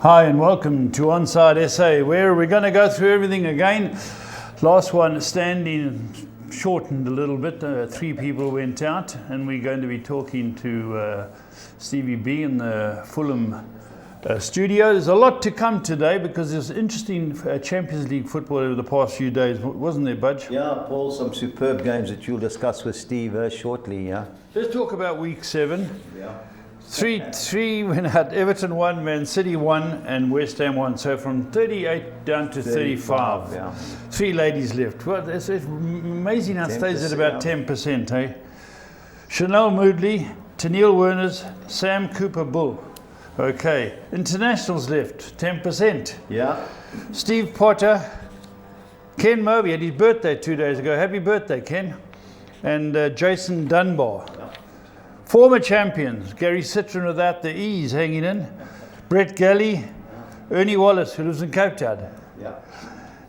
Hi and welcome to OnSide SA, where we're going to go through everything again. Last one standing shortened a little bit. 3 people went out, and we're going to be talking to Stevie B in the Fulham studio. There's a lot to come today because there's interesting Champions League football over the past few days, wasn't there, Budge? Yeah, Paul, some superb games that you'll discuss with Steve shortly, yeah. Let's talk about week 7. Yeah. Three went out. Everton won, Man City won, and West Ham won. So from 38 down to 35. Yeah. 3 ladies left. Well, it's amazing how it stays at about 10%, eh? Chanel Moodley, Tennille Werners, Sam Cooper Bull. Okay. Internationals left, 10%. Yeah. Steve Potter, Ken Moby had his birthday 2 days ago. Happy birthday, Ken. And Jason Dunbar. Former champions, Gary Citron without the E's hanging in, Brett Galley, Ernie Wallace, who lives in Cape Town. Yeah.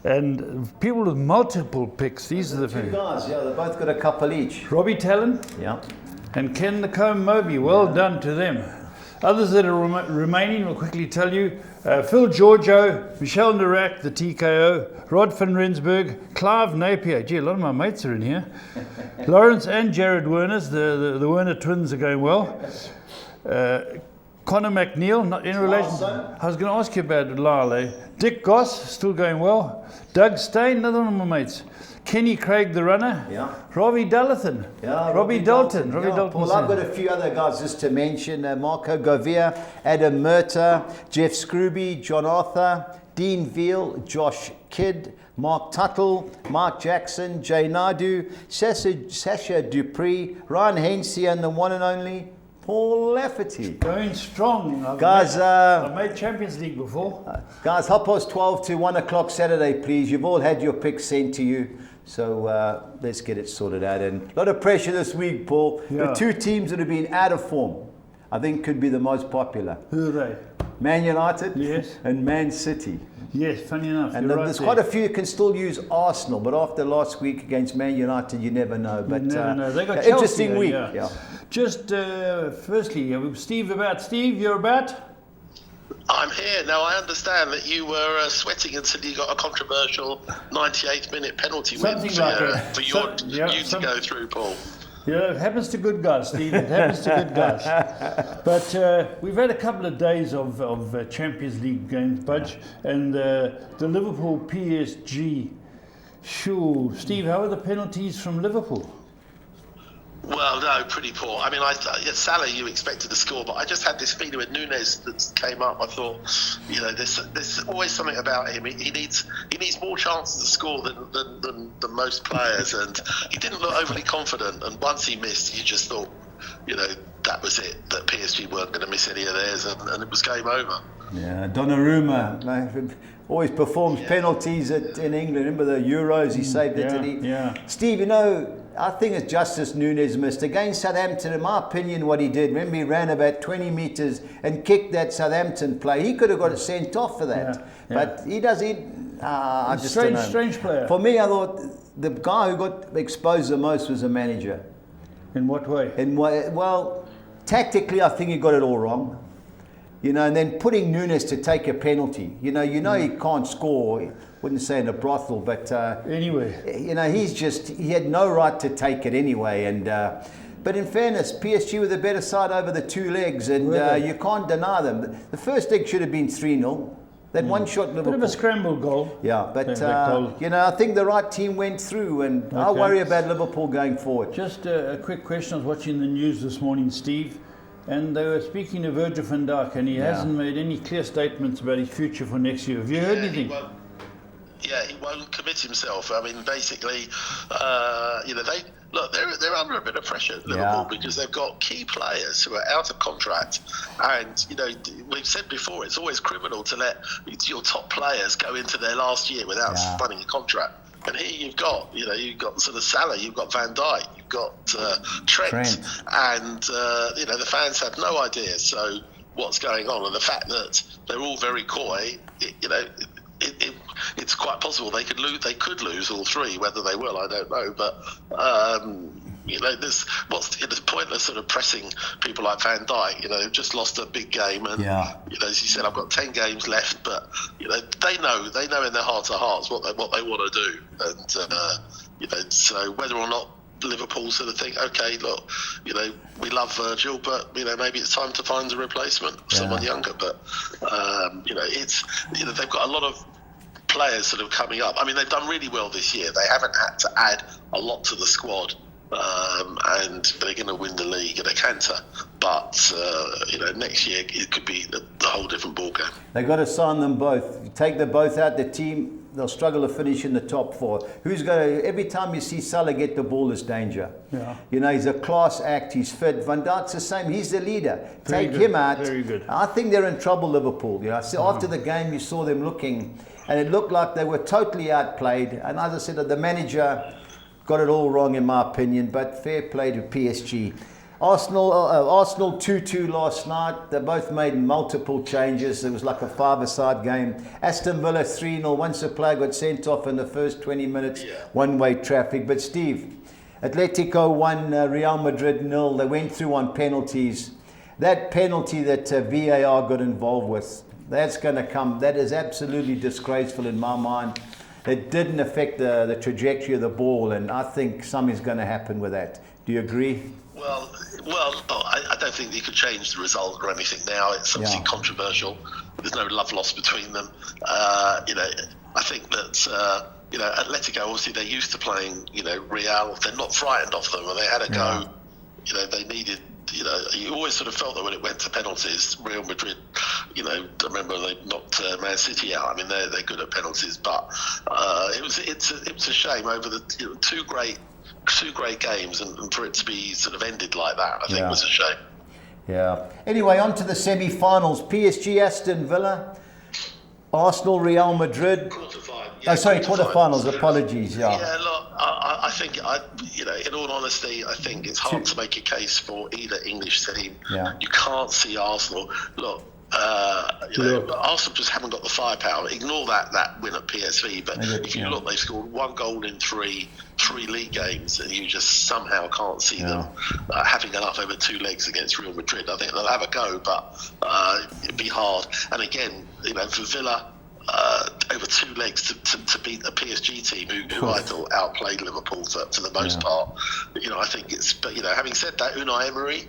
And people with multiple picks, these are the 2 guys, yeah, they both got a couple each. Robbie Talon Yeah. and Ken the Comb Moby, well done to them. Others that are remaining, we'll quickly tell you. Phil Giorgio, Michelle Narak, the TKO, Rod van Rensburg, Clive Napier. Gee, a lot of my mates are in here. Lawrence and Jared Werners, the Werner twins are going well. Connor McNeil, not in relation. I was going to ask you about Lyle, eh? Dick Goss, still going well. Doug Stein, another one of my mates. Kenny Craig, the runner. Yeah. Robbie Dalton. Yeah, Robbie Dalton. Robbie yeah, Dalton. Paul, I've got a few other guys just to mention. Marco Govia, Adam Murta, Jeff Scrooby, John Arthur, Dean Veal, Josh Kidd, Mark Tuttle, Mark Jackson, Jay Naidu, Sasha Dupree, Ryan Hensey, and the one and only Paul Lafferty. Going strong. I've made Champions League before. Guys, 12:30 to 1 o'clock Saturday, please. You've all had your picks sent to you. So let's get it sorted out. And a lot of pressure this week, Paul. Yeah. The 2 teams that have been out of form, I think could be the most popular. Who are they? Man United, Yes. and Man City. Yes, funny enough. And there's quite a few who can still use Arsenal, but after last week against Man United, you never know. But you never know. They got Chelsea, interesting week. Yeah. Just firstly, Steve, you're about? I'm here. Now, I understand that you were sweating until you got a controversial 98th minute penalty win for you to go through, Paul. Yeah, it happens to good guys, Steve. It happens to good guys. But we've had a couple of days of Champions League games, Budge, and the Liverpool PSG. Sure. Steve, how are the penalties from Liverpool? Well, no, pretty poor. I mean, Salah, you expected to score, but I just had this feeling with Nunes that came up. I thought, there's always something about him. He needs more chances to score than most players, and he didn't look overly confident. And once he missed, you just thought, that was it. That PSG weren't going to miss any of theirs, and it was game over. Yeah, Donnarumma always performs penalties in England. Remember the Euros, he saved it, did he? Yeah. Steve, I think it's Justice Nunes missed. Against Southampton, in my opinion, what he did, remember he ran about 20 metres and kicked that Southampton play. He could have got it sent off for that. Yeah. But he does it. I just don't know. Strange player. For me, I thought the guy who got exposed the most was the manager. In what way? Well, tactically, I think he got it all wrong. And then putting Nunes to take a penalty. He can't score. Wouldn't say in a brothel, but anyway, he had no right to take it anyway. And but in fairness, PSG were the better side over the 2 legs, and you can't deny them. The first leg should have been 3-0. That one shot Liverpool. Bit of a scramble goal. Yeah, but I think the right team went through, and I worry about Liverpool going forward. Just a quick question. I was watching the news this morning, Steve, and they were speaking of Virgil van Dijk, and he hasn't made any clear statements about his future for next year. Have you heard anything? He won't commit himself. I mean, basically, they're under a bit of pressure at Liverpool because they've got key players who are out of contract, and we've said before it's always criminal to let your top players go into their last year without signing a contract. And here you've got sort of Salah, you've got Van Dijk, you've got Trent, and the fans have no idea. So what's going on, and the fact that they're all very coy, it's quite possible they could lose all 3. Whether they will, I don't know. But there's it's pointless sort of pressing people like Van Dijk, who've just lost a big game, and as you said, I've got 10 games left, but they know in their hearts of hearts what they want to do, and so whether or not Liverpool sort of think, okay, look, we love Virgil, but maybe it's time to find a replacement, someone younger. But it's they've got a lot of players sort of coming up. I mean, they've done really well this year. They haven't had to add a lot to the squad, and they're going to win the league at a canter. But next year it could be the whole different ballgame. They've got to sign them both. Take them both out the team, they'll struggle to finish in the top 4. Every time you see Salah get the ball, is danger. Yeah. He's a class act, he's fit. Van Dijk's the same, he's the leader. Take him out. Very good. I think they're in trouble, Liverpool. So after the game, you saw them looking, and it looked like they were totally outplayed. And as I said, the manager got it all wrong, in my opinion, but fair play to PSG. Arsenal 2-2 last night. They both made multiple changes. It was like a 5-a-side game. Aston Villa 3-0. Once a player got sent off in the first 20 minutes. One-way traffic. But Steve, Atletico 1, Real Madrid 0. They went through on penalties. That penalty that VAR got involved with, that's going to come. That is absolutely disgraceful in my mind. It didn't affect the trajectory of the ball, and I think something's going to happen with that. Do you agree? Well, I don't think you could change the result or anything now. It's obviously controversial. There's no love lost between them. I think that Atletico, obviously they're used to playing Real. They're not frightened of them, and they had a go. They needed. You always sort of felt that when it went to penalties, Real Madrid, I remember they knocked Man City out. I mean, they're good at penalties, but it's a shame over the two great games, and for it to be sort of ended like that, I think was a shame. Yeah. Anyway, on to the semi-finals. PSG, Aston Villa, Arsenal, Real Madrid. Quarterfinals. Apologies. Yeah. Yeah. Look, I think in all honesty, I think it's hard to make a case for either English team. Yeah. You can't see Arsenal. Look. Arsenal just haven't got the firepower. Ignore that win at PSV, but if you look, they've scored 1 goal in three league games, and you just somehow can't see them having enough over 2 legs against Real Madrid. I think they'll have a go, but it'd be hard. And again, for Villa, over 2 legs to beat a PSG team who I thought outplayed Liverpool to the most part. I think it's. But having said that, Unai Emery.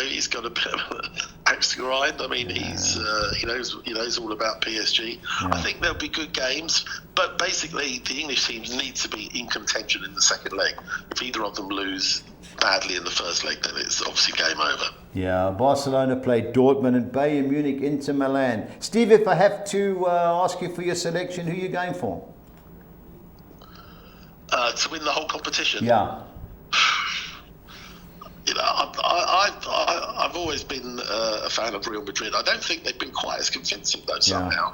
He's got a bit of an axe to grind. I mean, he knows all about PSG. I think there'll be good games, but basically the English teams need to be in contention in the second leg. If either of them lose badly in the first leg, then it's obviously game over. Yeah, Barcelona played Dortmund, and Bayern Munich Inter Milan. Steve, if I have to ask you for your selection, who are you going for? To win the whole competition? Yeah. I've always been a fan of Real Madrid. I don't think they've been quite as convincing though somehow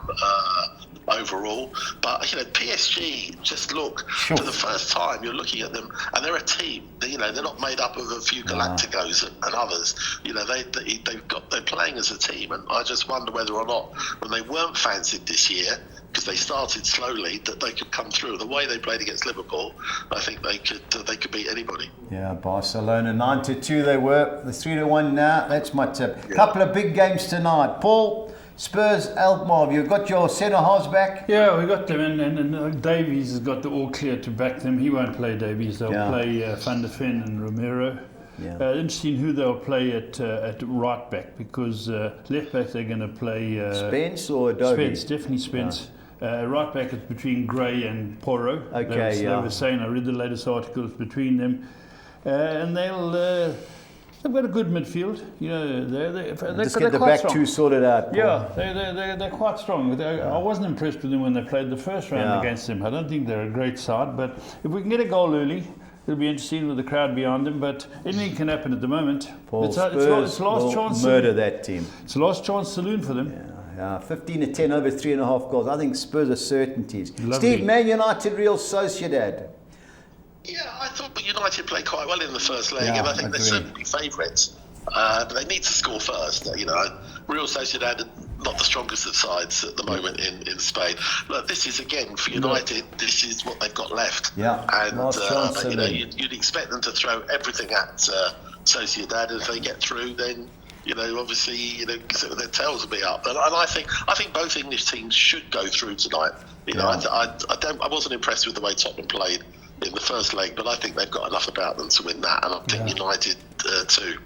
overall. But PSG, just look for the first time you're looking at them, and they're a team. They're not made up of a few Galacticos and others. They're playing as a team, and I just wonder whether or not when they weren't fancied this year, because they started slowly, that they could come through. The way they played against Liverpool, I think they could beat anybody. Yeah, Barcelona 9-2 they were. They're 3-1 now. That's my tip. Yeah. Couple of big games tonight. Paul, Spurs, Alkmaar. You've got your centre halves back? Yeah, we got them, and Davies has got the all clear to back them. He won't play Davies. They'll play Van der Ven and Romero. Yeah. Interesting who they'll play at right back, because left back they're going to play Spence or Adobe? Spence, definitely Spence. Right back it's between Gray and Porro. Okay, they were saying, I read the latest articles between them, and they've got a good midfield. They're just get the back two sorted out. Paul. Yeah, they're quite strong. I wasn't impressed with them when they played the first round against them. I don't think they're a great side, but if we can get a goal early, it'll be interesting with the crowd behind them. But anything can happen at the moment. Paul, it's last chance. Murder that team. It's last chance saloon for them. Yeah, 15-10 over 3.5 goals. I think Spurs are certainties. Lovely. Steve, Man United, Real Sociedad. Yeah, I thought United played quite well in the first leg, and I think they're certainly favourites. But they need to score first. Real Sociedad not the strongest of sides at the moment in Spain. Look, this is again for United. This is what they've got left. Yeah, and you know, you'd expect them to throw everything at Sociedad. If they get through, then you know, obviously, you know, their tails will be up. And I think both English teams should go through tonight. You know, I wasn't impressed with the way Tottenham played in the first leg, but I think they've got enough about them to win that, and I think United too.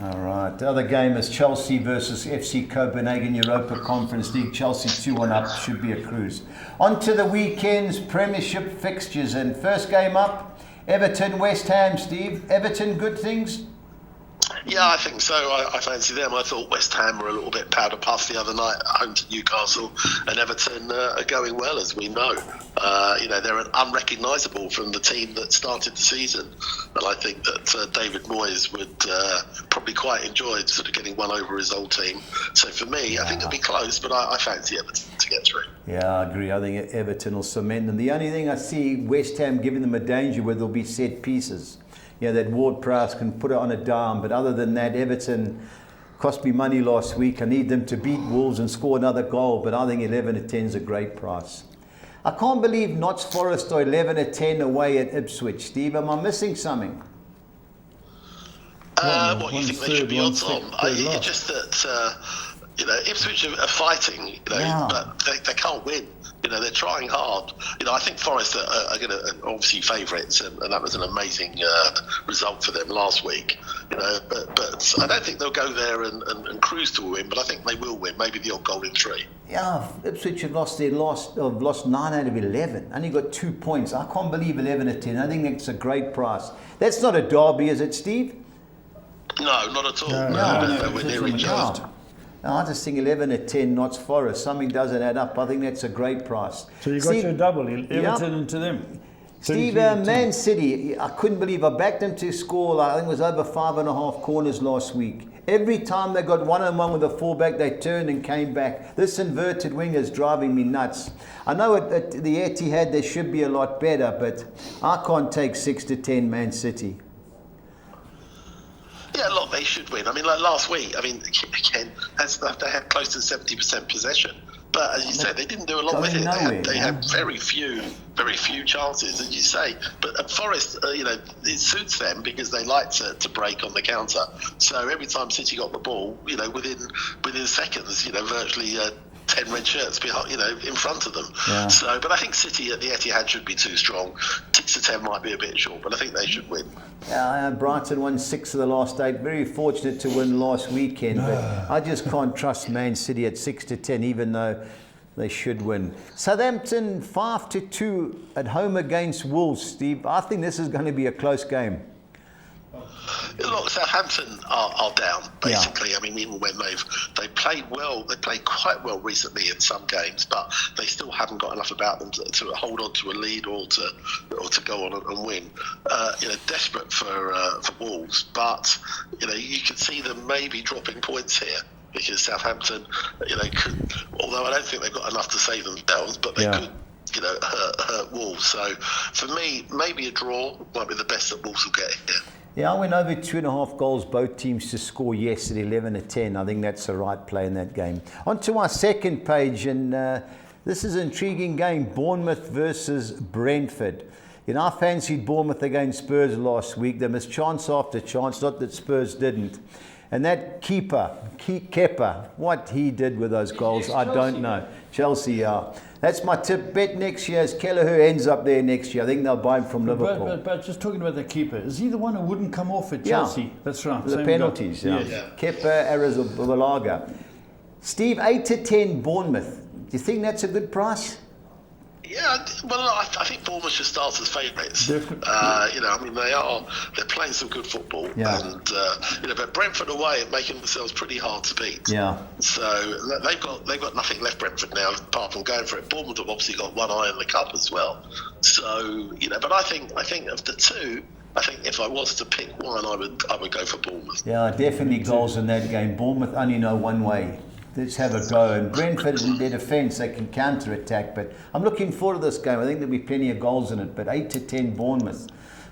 All right. The other game is Chelsea versus FC Copenhagen, Europa Conference League. Chelsea 2-1 up, should be a cruise. On to the weekend's Premiership fixtures, and first game up, Everton West Ham. Steve, Everton, good things? Yeah, I think so. I fancy them. I thought West Ham were a little bit powder puff the other night at home to Newcastle, and Everton are going well, as we know. You know, they're unrecognisable from the team that started the season, and I think that David Moyes would probably quite enjoy sort of getting one over his old team. So for me, I think it'll be close, but I fancy Everton to get through. Yeah, I agree. I think Everton will cement them. The only thing I see West Ham giving them a danger with will be set pieces. Yeah, that Ward-Prowse can put it on a dime, but other than that, Everton cost me money last week. I need them to beat Wolves and score another goal, but I think 11-10 is a great price. I can't believe Notts Forest are 11-10 away at Ipswich. Steve, am I missing something? What you think they should be odds on? It's just that you know, Ipswich are fighting, you know, but they can't win. You know, they're trying hard. You know, I think Forest are going to obviously favourites, and that was an amazing result for them last week. You know, but I don't think they'll go there and cruise to a win. But I think they will win. Maybe the odd goal in 3. Yeah, Ipswich have lost 9 out of 11. Only got 2 points. I can't believe 11-10. I think that's a great price. That's not a derby, is it, Steve? No, not at all. No, we're near each other. No, I just think 11-10 Notts Forest. Something doesn't add up. I think that's a great price. So you got your double, Everton into them. Steve, Man City, I couldn't believe I backed them to score, I think it was over 5.5 corners last week. Every time they got one-on-one with a fullback, they turned and came back. This inverted wing is driving me nuts. I know at the Etihad they should be a lot better, but I can't take 6-10 Man City. Yeah, look, they should win. I mean, like last week, I mean, again, they had close to 70% possession. But as you say, they didn't do a lot with it. They had very few chances, as you say. But at Forest, you know, it suits them because they like to break on the counter. So every time City got the ball, you know, within seconds, you know, virtually 10 red shirts behind, you know, in front of them. Yeah. So, but I think City at the Etihad should be too strong. 6-10 might be a bit short, but I think they should win. Yeah, Brighton won 6 of the last 8. Very fortunate to win last weekend, but I just can't trust Man City at 6-10, even though they should win. Southampton 5-2 at home against Wolves. Steve, I think this is going to be a close game. Look, Southampton are down, basically. Yeah. I mean, even when they played well, they played quite well recently in some games, but they still haven't got enough about them to hold on to a lead or to go on and win. You know, desperate for Wolves, but you know, you can see them maybe dropping points here. Because Southampton, you know, could, although I don't think they've got enough to save themselves, but they could, you know, hurt Wolves. So for me, maybe a draw might be the best that Wolves will get here. Yeah, I went over 2.5 goals, both teams to score yesterday, 11-10. I think that's the right play in that game. On to our second page, and this is an intriguing game, Bournemouth versus Brentford. You know, I fancied Bournemouth against Spurs last week. They missed chance after chance, not that Spurs didn't. And that Kepa, what he did with those goals, I don't know. Chelsea, that's my tip. Bet next year as Kelleher ends up there next year. I think they'll buy him from Liverpool. But just talking about the keeper, is he the one who wouldn't come off at Chelsea? Yeah. That's right. The penalties, Kepa Arrizabalaga. Steve, 8-10 Bournemouth. Do you think that's a good price? Yeah, well, I think Bournemouth should start as favourites. You know, I mean, they're playing some good football, and you know, but Brentford away are making themselves pretty hard to beat. Yeah. So they've got nothing left, Brentford, now apart from going for it. Bournemouth have obviously got one eye in the cup as well. So you know, but I think of the two, I think if I was to pick one, I would go for Bournemouth. Yeah, definitely goals in that game. Bournemouth only know one way. Let's have a go. And Brentford in their defence, they can counter-attack. But I'm looking forward to this game. I think there'll be plenty of goals in it. But 8-10 Bournemouth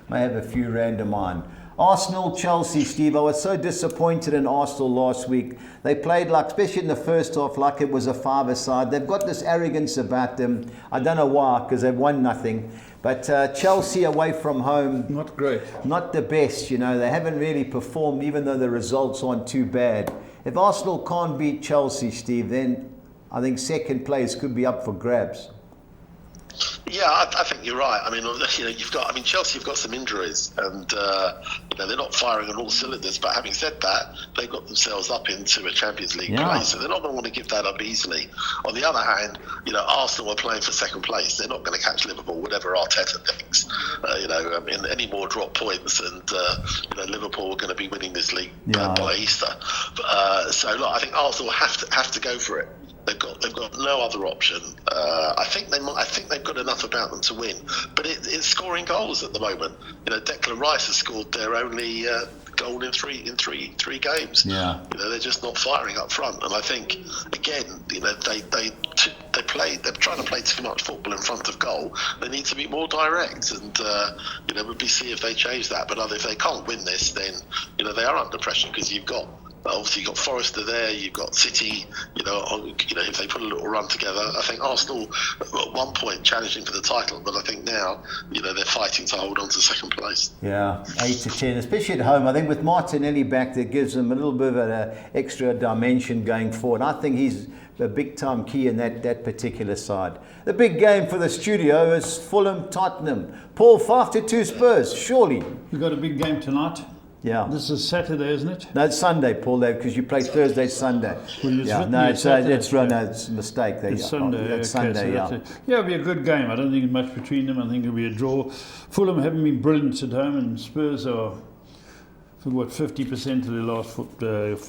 may have a few rand of mine. Arsenal, Chelsea, Steve. I was so disappointed in Arsenal last week. They played like, especially in the first half, like it was a five-a-side. They've got this arrogance about them. I don't know why, because they've won nothing. But Chelsea away from home, Not great. not the best. You know, they haven't really performed, even though the results aren't too bad. If Arsenal can't beat Chelsea, Steve, then I think second place could be up for grabs. Yeah, I think you're right. I mean, Chelsea have got some injuries, and they're not firing on all cylinders. But having said that, they've got themselves up into a Champions League place, so they're not going to want to give that up easily. On the other hand, Arsenal are playing for second place. They're not going to catch Liverpool, whatever Arteta thinks. Any more drop points, and Liverpool are going to be winning this league by Easter. I think Arsenal have to go for it. They've got no other option. I think they've got enough about them to win, but it's scoring goals at the moment. Declan Rice has scored their only goal in three games. Yeah. They're just not firing up front, and I think again, they're trying to play too much football in front of goal. They need to be more direct, and we'll see if they change that. But if they can't win this, then they are under pressure, because you've got. Obviously, you've got Forrester there, you've got City, if they put a little run together. I think Arsenal, at one point, challenging for the title, but I think now, they're fighting to hold on to second place. Yeah, 8 to 10, especially at home. I think with Martinelli back, that gives them a little bit of an extra dimension going forward. I think he's a big-time key in that particular side. The big game for the studio is Fulham-Tottenham. Paul, 5-2 Spurs, surely. We've got a big game tonight. Yeah. This is Saturday, isn't it? No, it's Sunday, Paul, because you play Thursday, Sunday. It's a mistake. It's Sunday. It's Sunday, it'll be a good game. I don't think much between them. I think it'll be a draw. Fulham haven't been brilliant at home, and Spurs are, 50% of their last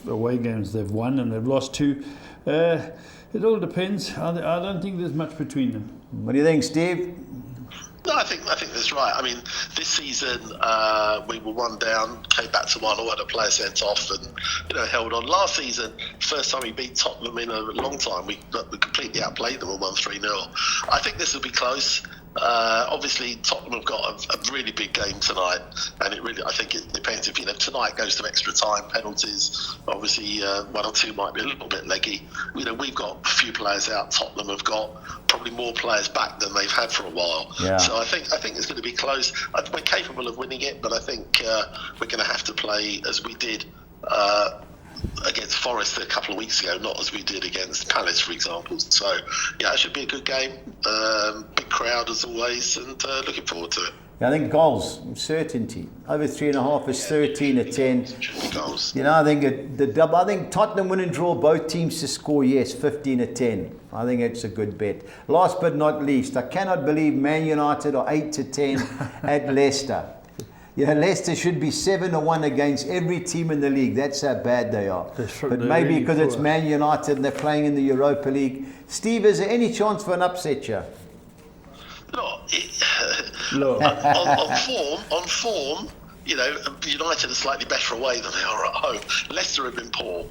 away games they've won, and they've lost 2. It all depends. I don't think there's much between them. What do you think, Steve? No, I think that's right. I mean, this season we were 1 down, came back to 1, or had a player sent off, and held on. Last season, first time we beat Tottenham in a long time, we completely outplayed them and won 3-0. I think this will be close. Obviously, Tottenham have got a really big game tonight, and I think it depends if tonight goes to extra time, penalties. Obviously, 1 or 2 might be a little bit leggy. We've got a few players out. Tottenham have got probably more players back than they've had for a while. Yeah. So I think it's going to be close. We're capable of winning it, but I think we're going to have to play as we did against Forest a couple of weeks ago, not as we did against Palace, for example. So, it should be a good game. Big crowd as always, and looking forward to it. I think goals, certainty. Over 3.5 is 13-10. Goals. I think the double. I think Tottenham win and draw, both teams to score, 15-10. I think it's a good bet. Last but not least, I cannot believe Man United are 8-10 at Leicester. Leicester should be 7-1 against every team in the league. That's how bad they are. But maybe really because it's Man United and they're playing in the Europa League. Steve, is there any chance for an upset here? Look, on form, United are slightly better away than they are at home. Leicester have been poor.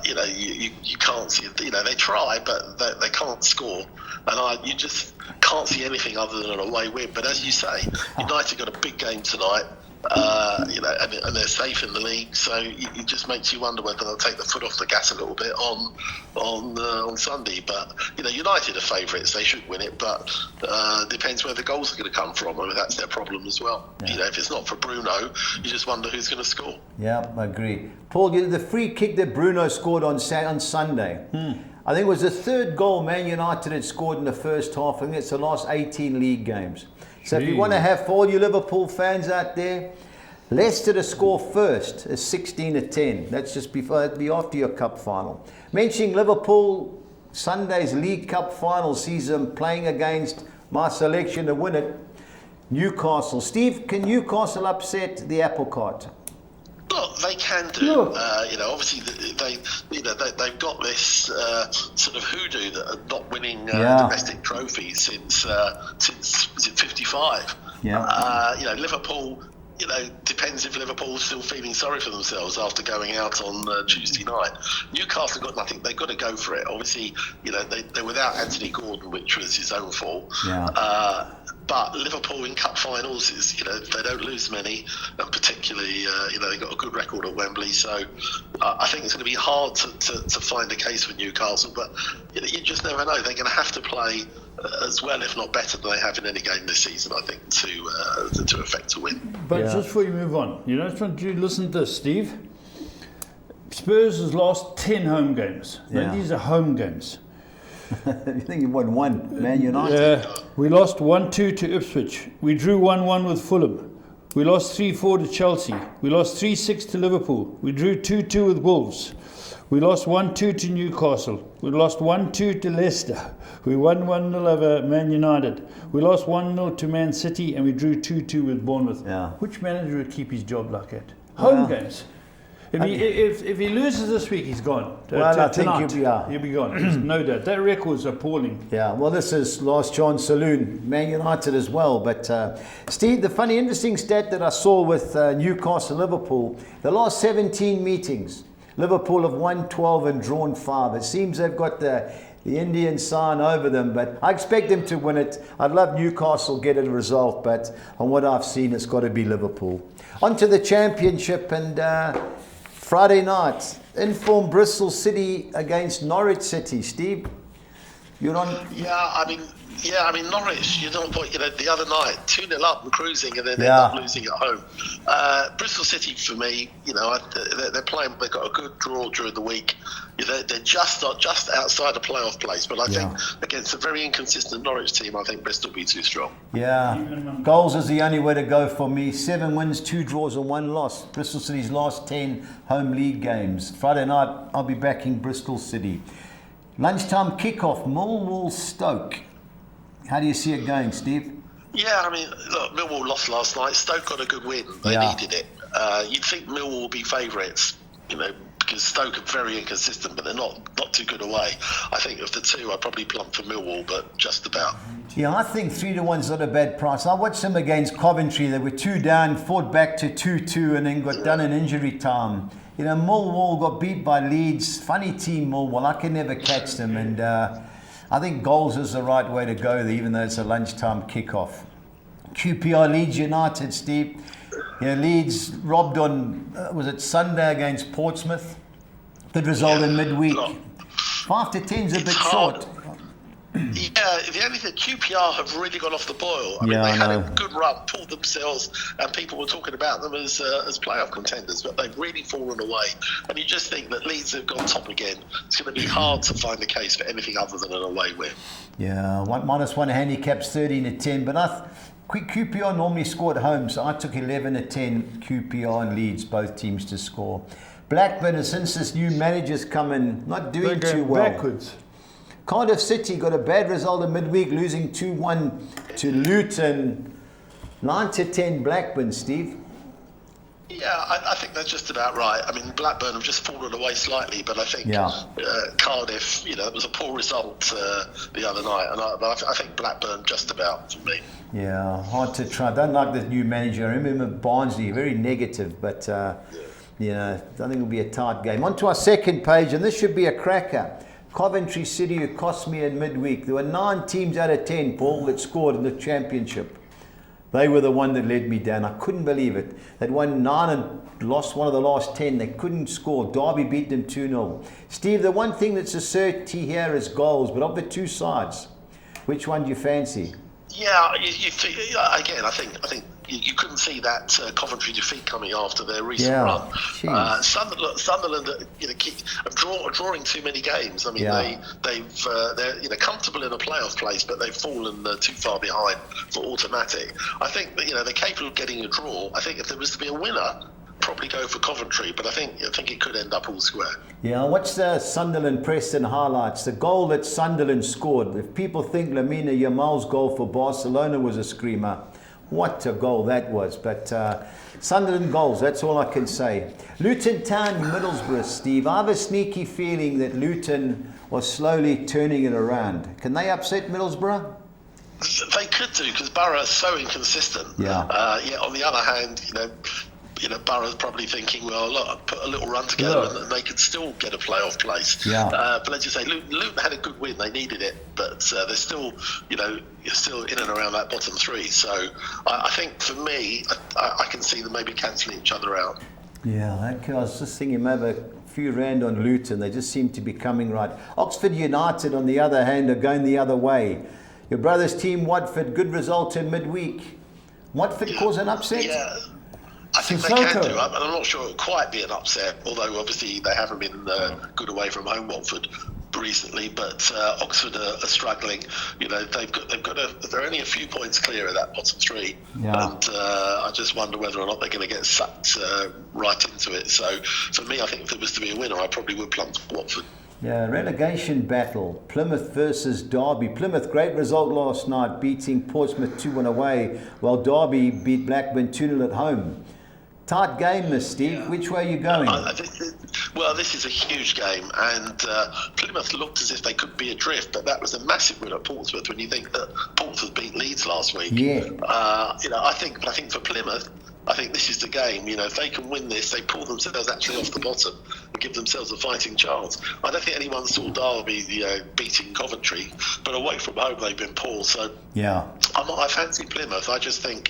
You can't see it. They try, but they can't score. And you just can't see anything other than an away win. But as you say, United got a big game tonight. And they're safe in the league, so it just makes you wonder whether they'll take the foot off the gas a little bit on Sunday. But United are favourites; they should win it. But depends where the goals are going to come from. I mean, that's their problem as well. Yeah. If it's not for Bruno, you just wonder who's going to score. Yeah, I agree. Paul, the free kick that Bruno scored on Sunday. I think it was the 3rd goal Man United had scored in the first half. I think it's the last 18 league games. So if you want to have, for all you Liverpool fans out there, Leicester to score first is 16-10. That's just that'd be after your cup final. Mentioning Liverpool, Sunday's League Cup final sees them playing against my selection to win it, Newcastle. Steve, can Newcastle upset the apple cart? Look, they can do. Obviously they've got this sort of hoodoo that are not winning domestic trophies since 55. Yeah. Liverpool. Depends if Liverpool's still feeling sorry for themselves after going out on Tuesday night. Newcastle got nothing. They've got to go for it. Obviously, they're without Anthony Gordon, which was his own fault. Yeah. But Liverpool in cup finals is, they don't lose many, and particularly, they got a good record at Wembley. So I think it's going to be hard to find a case for Newcastle. But you just never know. They're going to have to play as well, if not better, than they have in any game this season, I think, to effect a win. But just before you move on, just want you to listen to this, Steve. Spurs has lost 10 home games. Now, these are home games. You think you won one, Man United? We lost 1-2 to Ipswich. We drew 1-1 with Fulham. We lost 3-4 to Chelsea. We lost 3-6 to Liverpool. We drew 2-2 with Wolves. We lost 1-2 to Newcastle. We lost 1-2 to Leicester. We won 1-0 over Man United. We lost 1-0 to Man City, and we drew 2-2 with Bournemouth. Yeah. Which manager would keep his job like that? Home games. If he loses this week, he's gone. I think he'll be gone. There's no doubt. That record's appalling. Yeah, well, this is last chance saloon, Man United as well. But Steve, the funny, interesting stat that I saw with Newcastle, Liverpool, the last 17 meetings, Liverpool have won 12 and drawn 5. It seems they've got the Indian sign over them, but I expect them to win it. I'd love Newcastle get a result, but on what I've seen, it's got to be Liverpool. On to the championship, and Friday night, informed Bristol City against Norwich City. Steve, you're on. I mean Norwich. The other night, 2-0 up and cruising, and then end up losing at home. Bristol City, for me, they're playing. They got a good draw during the week. They're just outside a playoff place, but I think against a very inconsistent Norwich team, I think Bristol will be too strong. Yeah, goals is the only way to go for me. 7 wins, 2 draws, and 1 loss. Bristol City's last 10 home league games. Friday night, I'll be backing Bristol City. Lunchtime kickoff, Millwall Stoke. How do you see it going, Steve? Yeah, I mean, look, Millwall lost last night. Stoke got a good win. They needed it. You'd think Millwall will be favourites, because Stoke are very inconsistent, but they're not too good away. I think of the two, I'd probably plump for Millwall, but just about. Yeah, I think 3-1's not a bad price. I watched them against Coventry. They were 2 down, fought back to 2-2, and then got done in injury time. Millwall got beat by Leeds. Funny team, Millwall. I can never catch them, and I think goals is the right way to go there, even though it's a lunchtime kickoff. QPR Leeds United, Steve. Leeds robbed on, was it Sunday against Portsmouth? Good result in midweek. 5-10's a bit short. Yeah, the only thing, QPR have really gone off the boil. I mean, they had a good run, pulled themselves, and people were talking about them as playoff contenders, but they've really fallen away. And you just think that Leeds have gone top again. It's going to be hard to find a case for anything other than an away win. Yeah, -1 handicaps 13-10, but QPR normally score at home, so I took 11-10 QPR and Leeds, both teams to score. Blackburn, since this new manager's come in, not doing too well. Backwards. Cardiff City got a bad result in midweek, losing 2-1 to Luton. 9-10 Blackburn, Steve. Yeah, I think that's just about right. I mean, Blackburn have just fallen away slightly, but I think Cardiff, it was a poor result the other night, and I think Blackburn just about for me. Yeah, hard to try. I don't like the new manager. I remember Barnsley, very negative, but I think it'll be a tight game. On to our second page, and this should be a cracker. Coventry City, who cost me in midweek. There were 9 teams out of 10, Paul, that scored in the championship. They were the one that led me down. I couldn't believe it. They'd won 9 and lost one of the last 10. They couldn't score. Derby beat them 2-0. Steve, the one thing that's a certainty here is goals, but of the two sides, which one do you fancy? Yeah, again, I think you couldn't see that Coventry defeat coming after their recent run. Sunderland, are drawing too many games. I mean, they're comfortable in a playoff place, but they've fallen too far behind for automatic. I think that they're capable of getting a draw. I think if there was to be a winner, probably go for Coventry, but I think it could end up all square. Yeah, what's the Sunderland Preston highlights? The goal that Sunderland scored. If people think Lamine Yamal's goal for Barcelona was a screamer, what a goal that was. But Sunderland goals, that's all I can say. Luton Town, Middlesbrough, Steve. I have a sneaky feeling that Luton was slowly turning it around. Can they upset Middlesbrough? They could do, because Borough is so inconsistent. On the other hand, Borough's probably thinking, well, look, put a little run together and they could still get a playoff place. Yeah. But let's just say, Luton had a good win. They needed it, but they're still, still in and around that bottom three. So I think for me, I can see them maybe cancelling each other out. Yeah, okay. I was just thinking maybe a few rand on Luton. They just seem to be coming right. Oxford United, on the other hand, are going the other way. Your brother's team, Watford, good result in midweek. Watford cause an upset? Yeah. I think they can do. I'm not sure it'll quite be an upset, although obviously they haven't been good away from home, Watford, recently. But Oxford are struggling. They're only a few points clear of that bottom three, and I just wonder whether or not they're going to get sucked right into it. So for me, I think if there was to be a winner, I probably would plump to Watford. Yeah, relegation battle. Plymouth versus Derby. Plymouth, great result last night, beating Portsmouth 2-1 away, while Derby beat Blackburn 2-0 at home. Tight game, Miss Steve. Yeah. Which way are you going? This is a huge game, and Plymouth looked as if they could be adrift, but that was a massive win at Portsmouth. When you think that Portsmouth beat Leeds last week, I think for Plymouth, I think this is the game. If they can win this, they pull themselves actually off the bottom and give themselves a fighting chance. I don't think anyone saw Derby, beating Coventry, but away from home they've been poor. So I fancy Plymouth. I think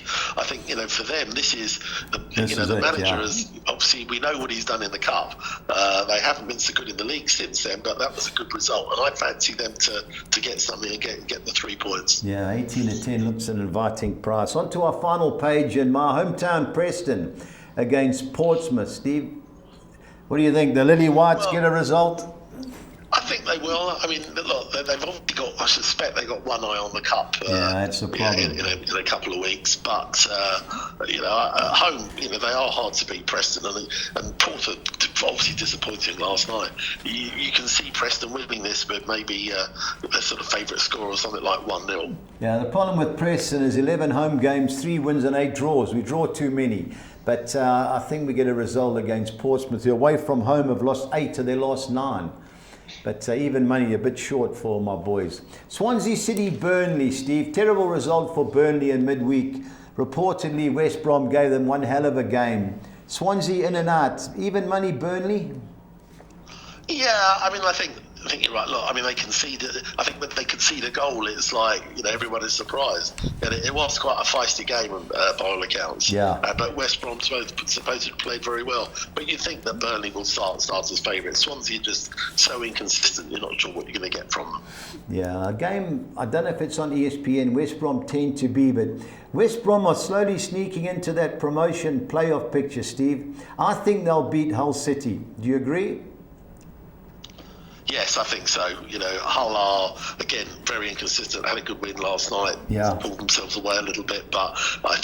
for them this is the manager is obviously, we know what he's done in the cup. They haven't been so good in the league since then, but that was a good result, and I fancy them to get something and get the 3 points. Yeah, 18-10 looks an inviting price. On to our final page in my hometown, Preston against Portsmouth. Steve, what do you think? The Lily Whites get a result? I think they will. I mean, look, they've obviously got, I suspect they've got one eye on the cup that's the problem. In a couple of weeks. But, at home, they are hard to beat, Preston. And Portsmouth, obviously disappointing last night. You can see Preston winning this with maybe their sort of favourite score or something like 1-0. Yeah, the problem with Preston is 11 home games, 3 wins and 8 draws. We draw too many. But I think we get a result against Portsmouth, who away from home have lost 8 of their last 9. But even money a bit short for my boys. Swansea City, Burnley, Steve. Terrible result for Burnley in midweek. Reportedly, West Brom gave them one hell of a game. Swansea in and out. Even money, Burnley? Yeah, I mean, I think you're right. Look, I mean, they conceded. I think when they concede a goal, it's like everyone is surprised. And it was quite a feisty game by all accounts. Yeah. But West Brom supposedly played very well. But you think that Burnley will start as favourites. Swansea are just so inconsistent. You're not sure what you're going to get from them. Yeah, a game. I don't know if it's on ESPN. West Brom tend to be, but West Brom are slowly sneaking into that promotion playoff picture. Steve, I think they'll beat Hull City. Do you agree? Yes, I think so. Hull are, again, very inconsistent. Had a good win last night. Yeah. Pulled themselves away a little bit, but I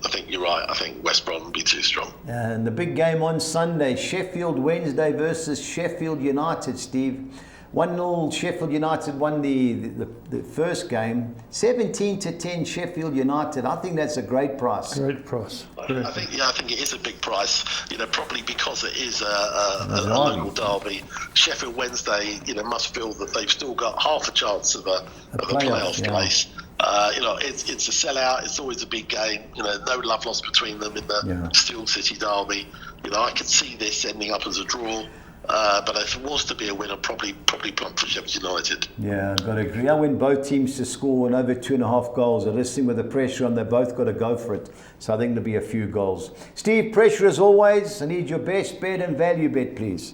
think you're right. I think West Brom will be too strong. And the big game on Sunday, Sheffield Wednesday versus Sheffield United, Steve. 1-0 Sheffield United won the first game. 17-10 Sheffield United. I think that's a great price. Great price. I think it is a big price. Probably because it is a local derby. Sheffield Wednesday, must feel that they've still got half a chance of a playoff place. It's a sellout. It's always a big game. No love lost between them in the Steel City derby. I could see this ending up as a draw. But if it was to be a winner, probably plump for Sheffield United. Yeah, I've got to agree. I want both teams to score and over 2.5 goals. I'm listening with the pressure on. They've both got to go for it. So I think there'll be a few goals. Steve, pressure as always. I need your best bet and value bet, please.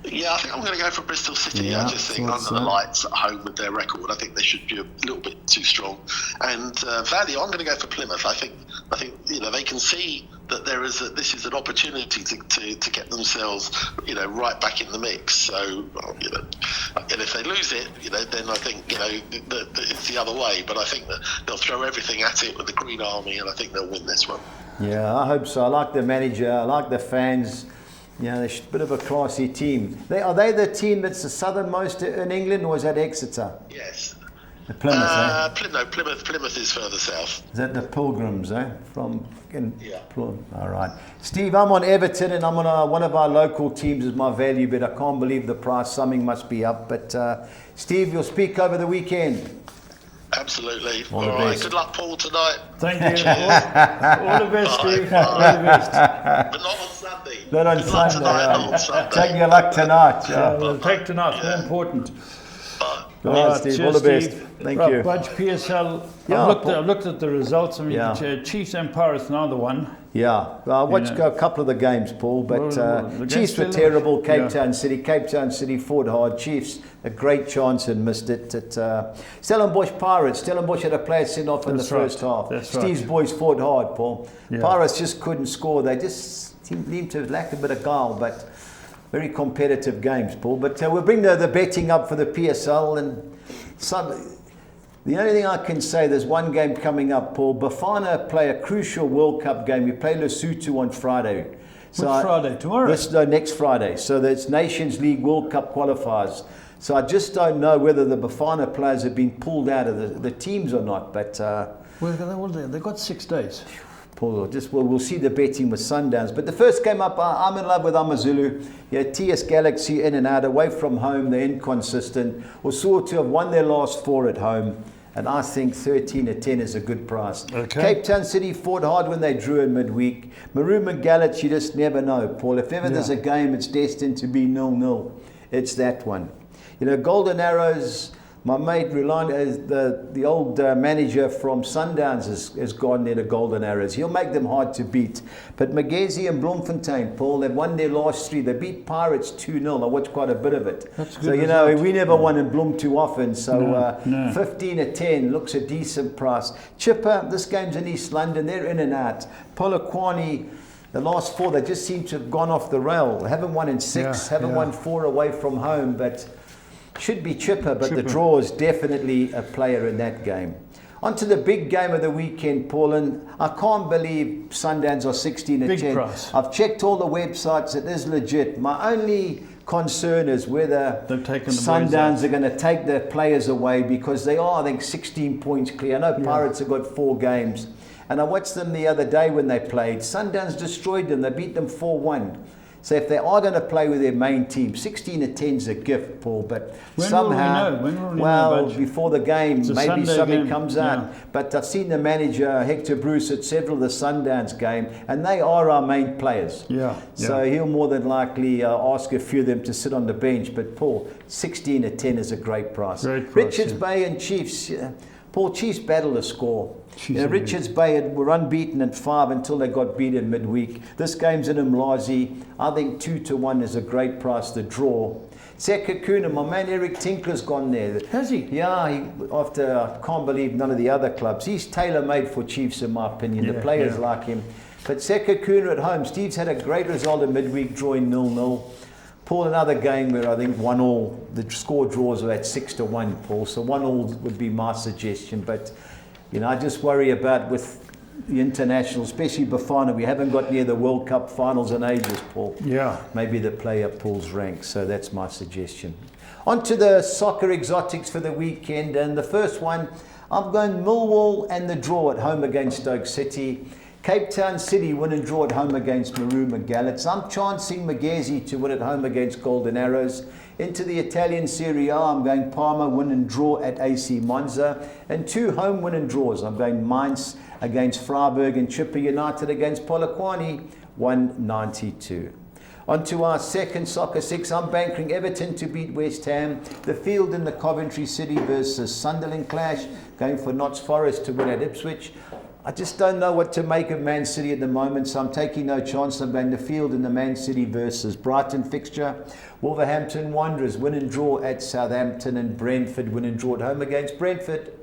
Yeah, I think I'm going to go for Bristol City. I just think under the lights at home with their record, I think they should be a little bit too strong. And value, I'm going to go for Plymouth. I think they can see that this is an opportunity to get themselves right back in the mix. So and if they lose it, then I think it's the other way. But I think that they'll throw everything at it with the Green Army, and I think they'll win this one. Yeah, I hope so. I like the manager. I like the fans. Yeah, they're a bit of a classy team. Are they the team that's the southernmost in England, or is that Exeter? Yes. The Plymouth, Plymouth is further south. Is that the Pilgrims, All right. Steve, I'm on Everton, and I'm on one of our local teams as my value bet. I can't believe the price. Something must be up. But Steve, you'll speak over the weekend. Absolutely. All the right. best. Good luck, Paul, tonight. Thank you. All the best, Steve. All the best. But not on Sunday. Not on Good luck Sunday. tonight, not on Sunday. Take your luck tonight. Yeah, Yeah. we'll take tonight. More important. Bye. All right, Steve. All the best. Steve. Thank Right, you. Budge, PSL. Yeah, I've looked at the results. I mean, Yeah. Chiefs and Pirates, another one. Yeah, I watched know. a couple of the games, Paul, but The Chiefs were games terrible. yeah. Cape Town City fought hard. Chiefs, a great chance and missed it. Stellenbosch Pirates. Stellenbosch had a player sent off in the That's right. first half. That's Steve's right. boys fought hard, Paul. Yeah. Pirates just couldn't score. They just seemed to lack a bit of guile, but very competitive games, Paul. But we'll bring the betting up for the PSL and some. The only thing I can say, there's one game coming up, Paul. Bafana play a crucial World Cup game. We play Lesotho on Friday. Which Friday? Tomorrow? Next Friday. So that's Nations League World Cup qualifiers. So I just don't know whether the Bafana players have been pulled out of the teams or not. But They've got 6 days. Paul, we'll see the betting with Sundowns. But the first game up, I'm in love with Amazulu. Yeah, TS Galaxy in and out, away from home, they're inconsistent. Lesotho have won their last 4 at home. And I think 13-10 is a good price. Okay. Cape Town City fought hard when they drew in midweek. Maroon and Gallop, you just never know, Paul. If ever there's a game, it's destined to be 0-0. It's that one. You know, Golden Arrows, my mate Rolando, the old manager from Sundowns has gone there to Golden Arrows. He'll make them hard to beat. But Magesi and Bloemfontein, Paul, they've won their last 3. They beat Pirates 2-0. I watched quite a bit of it. That's good. So, you know, we never won in Bloem too often. So No. 15-10 looks a decent price. Chipper, this game's in East London. They're in and out. Polokwane, the last 4, they just seem to have gone off the rail. They haven't won in 6, haven't won 4 away from home, but should be Chipper, but the draw is definitely a player in that game. On to the big game of the weekend, Paul, and I can't believe Sundowns are 16-10. Big price. I've checked all the websites, it is legit. My only concern is whether They've taken the Sundowns are going to take their players away, because they are, I think, 16 points clear. I know Pirates have got 4 games, and I watched them the other day when they played. Sundowns destroyed them. They beat them 4-1. So if they are going to play with their main team, 16-10 is a gift, Paul. But When somehow, will we know, Budge? before the game, It's a maybe Sunday something game, comes out. yeah. But I've seen the manager, Hector Bruce, at several of the Sundowns game, and they are our main players. Yeah. So he'll more than likely ask a few of them to sit on the bench. But Paul, 16-10 is a great price. Great price, Richards yeah. Bay and Chiefs. Paul, Chiefs battle a score. Chiefs You know, are really Richards Bay were unbeaten at 5 until they got beaten midweek. This game's in Umlazi. I think 2-1 is a great price to draw. Sekakuna, my man Eric Tinkler's gone there. Has he? Yeah, I can't believe none of the other clubs. He's tailor-made for Chiefs, in my opinion. The players like him. But Sekakuna at home, Steve's had a great result in midweek, drawing 0-0. Paul, another game where I think 1-1, the score draws are at 6-1, Paul. So 1-1 would be my suggestion. But, you know, I just worry about with the international, especially Bafana, we haven't got near the World Cup finals in ages, Paul. Yeah. Maybe the player pulls rank. So that's my suggestion. On to the soccer exotics for the weekend. And the first one, I'm going Millwall and the draw at home against Stoke City. Cape Town City win and draw at home against Maroon Gallop. I'm chancing Magesi to win at home against Golden Arrows. Into the Italian Serie A, I'm going Parma win and draw at AC Monza. And 2 home win and draws. I'm going Mainz against Freiburg and Chipper United against Polokwane, 192. On to our second soccer 6. I'm bankering Everton to beat West Ham. The field in the Coventry City versus Sunderland clash. Going for Notts Forest to win at Ipswich. I just don't know what to make of Man City at the moment, so I'm taking no chance. I'm going to field in the Man City versus Brighton fixture. Wolverhampton Wanderers win and draw at Southampton, and Brentford win and draw at home against Brentford.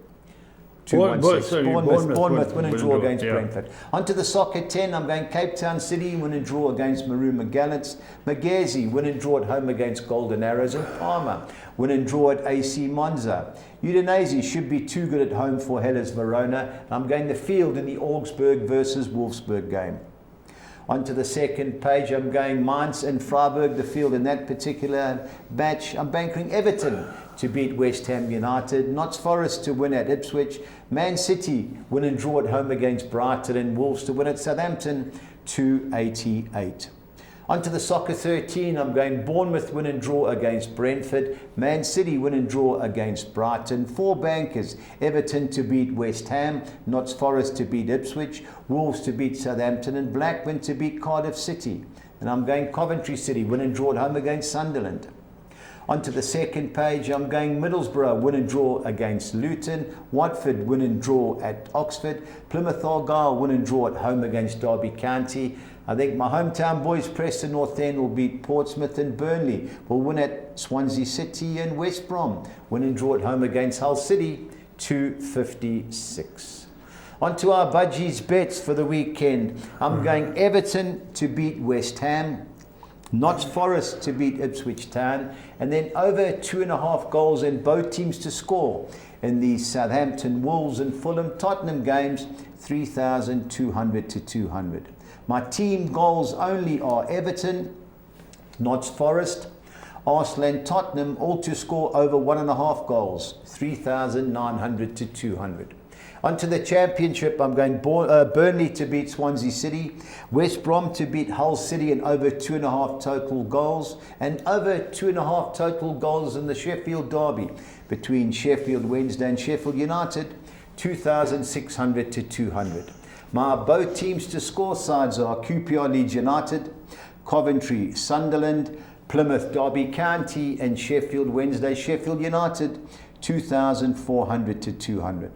Bournemouth win and draw against Brentford. On to the soccer 10, I'm going Cape Town City win and draw against Maroon Gallants. Magesi win and draw at home against Golden Arrows, and Parma win and draw at AC Monza. Udinese should be too good at home for Hellas Verona. I'm going the field in the Augsburg versus Wolfsburg game. On to the second page, I'm going Mainz and Freiburg, the field in that particular match. I'm bankering Everton to beat West Ham United, Notts Forest to win at Ipswich, Man City win and draw at home against Brighton, and Wolves to win at Southampton, 288. On to the Soccer 13, I'm going Bournemouth win and draw against Brentford, Man City win and draw against Brighton, 4 bankers, Everton to beat West Ham, Notts Forest to beat Ipswich, Wolves to beat Southampton and Blackburn to beat Cardiff City. And I'm going Coventry City win and draw at home against Sunderland. Onto the second page, I'm going Middlesbrough win and draw against Luton, Watford win and draw at Oxford, Plymouth Argyle win and draw at home against Derby County. I think my hometown boys, Preston North End, will beat Portsmouth, and Burnley will win at Swansea City, and West Brom win and draw at home against Hull City, 256. On to our budgies bets for the weekend. I'm going Everton to beat West Ham, Notts Forest to beat Ipswich Town, and then over 2.5 goals and both teams to score in the Southampton, Wolves and Fulham Tottenham games, 3,200 to 200. My team goals only are Everton, Notts Forest, Arsenal and Tottenham, all to score over 1.5 goals, 3,900 to 200. Onto the championship, I'm going Burnley to beat Swansea City, West Brom to beat Hull City and over 2.5 total goals, and over 2.5 total goals in the Sheffield Derby between Sheffield Wednesday and Sheffield United, 2,600 to 200. My both teams to score sides are QPR Leeds United, Coventry Sunderland, Plymouth Derby County and Sheffield Wednesday Sheffield United, 2,400 to 200.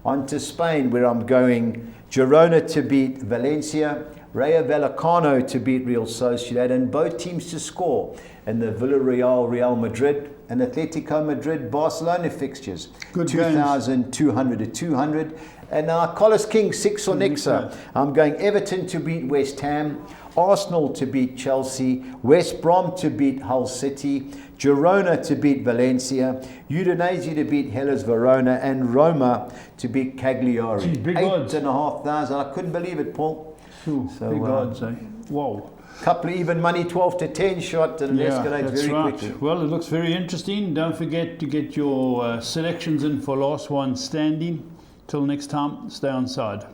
On to Spain, where I'm going Girona to beat Valencia, Rayo Vallecano to beat Real Sociedad, and both teams to score in the Villarreal Real Madrid and Atletico Madrid Barcelona fixtures, 2,200 to 200. And Collis King 6 or Nixa, I'm going Everton to beat West Ham, Arsenal to beat Chelsea, West Brom to beat Hull City, Girona to beat Valencia, Udinese to beat Hellas Verona, and Roma to beat Cagliari. Gee, big odds. 8,500. I couldn't believe it, Paul. Ooh, So, big odds, eh? Whoa. Couple of even money, 12 to 10 shot, and it escalates that's very right. quickly. Well, it looks very interesting. Don't forget to get your selections in for last one standing. Till next time, stay on side.